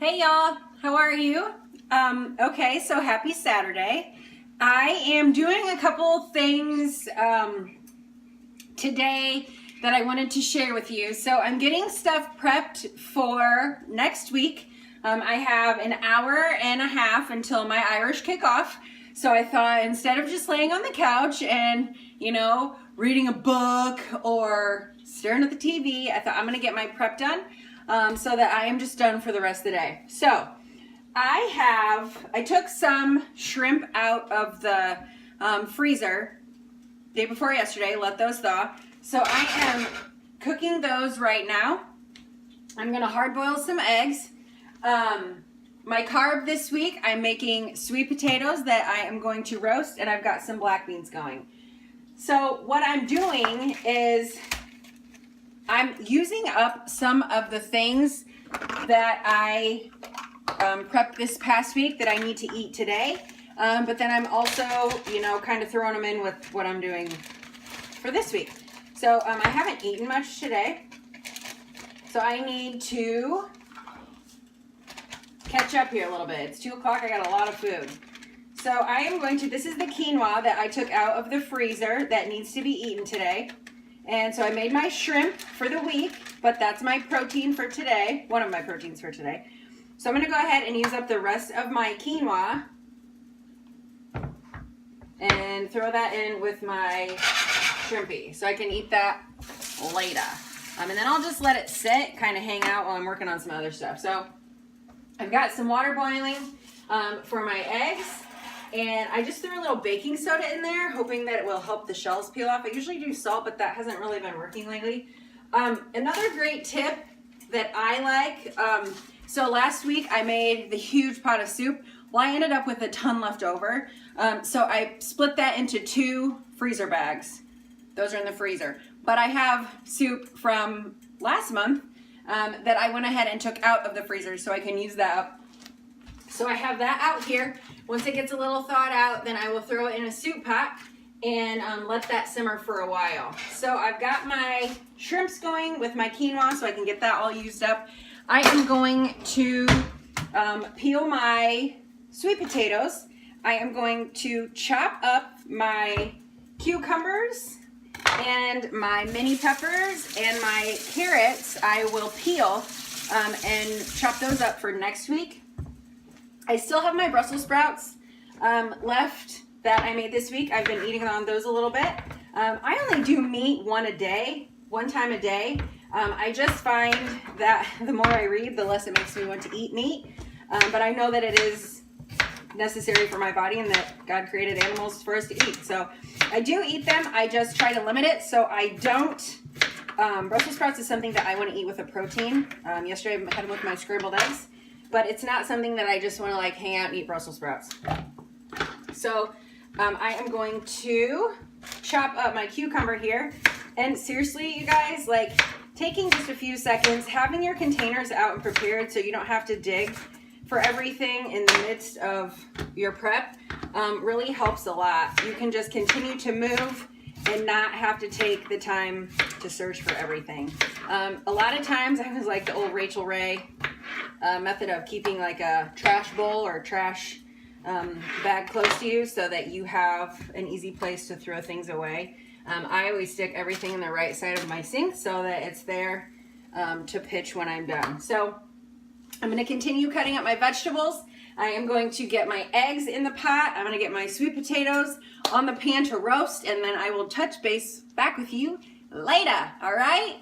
Hey y'all, how are you? Okay, so happy Saturday. I am doing a couple things today that I wanted to share with you. So I'm getting stuff prepped for next week. I have an hour and a half until my Irish kickoff. So I thought instead of just laying on the couch and, reading a book or staring at the TV, I thought I'm gonna get my prep done. So that I am just done for the rest of the day. So I took some shrimp out of the freezer day before yesterday, let those thaw. So I am cooking those right now. I'm gonna hard boil some eggs. My carb this week, I'm making sweet potatoes that I am going to roast, and I've got some black beans going. So what I'm doing is I'm using up some of the things that I prepped this past week that I need to eat today. But then I'm also, kind of throwing them in with what I'm doing for this week. So I haven't eaten much today. So I need to catch up here a little bit. It's 2 o'clock, I got a lot of food. So I am this is the quinoa that I took out of the freezer that needs to be eaten today. And so I made my shrimp for the week, but that's my protein for today, one of my proteins for today. So I'm going to go ahead and use up the rest of my quinoa and throw that in with my shrimpy so I can eat that later. And then I'll just let it sit, kind of hang out while I'm working on some other stuff. So I've got some water boiling for my eggs. And I just threw a little baking soda in there, hoping that it will help the shells peel off. I usually do salt, but that hasn't really been working lately. Another great tip that I like, so last week I made the huge pot of soup. Well, I ended up with a ton left over. So I split that into 2 freezer bags. Those are in the freezer. But I have soup from last month that I went ahead and took out of the freezer so I can use that up. So I have that out here. Once it gets a little thawed out, then I will throw it in a soup pot and let that simmer for a while. So I've got my shrimps going with my quinoa so I can get that all used up. I am going to peel my sweet potatoes. I am going to chop up my cucumbers and my mini peppers and my carrots. I will peel and chop those up for next week. I still have my Brussels sprouts left that I made this week. I've been eating on those a little bit. I only do meat one time a day. I just find that the more I read, the less it makes me want to eat meat. But I know that it is necessary for my body and that God created animals for us to eat. So I do eat them. I just try to limit it so I don't. Brussels sprouts is something that I want to eat with a protein. Yesterday I had them with my scrambled eggs. But it's not something that I just want to hang out and eat Brussels sprouts. So I am going to chop up my cucumber here. And seriously, you guys, taking just a few seconds, having your containers out and prepared so you don't have to dig for everything in the midst of your prep really helps a lot. You can just continue to move and not have to take the time to search for everything. A lot of times I was like the old Rachel Ray method of keeping a trash bowl or trash bag close to you so that you have an easy place to throw things away. I always stick everything in the right side of my sink so that it's there to pitch when I'm done. So I'm going to continue cutting up my vegetables. I am going to get my eggs in the pot. I'm going to get my sweet potatoes on the pan to roast, and then I will touch base back with you later. All right?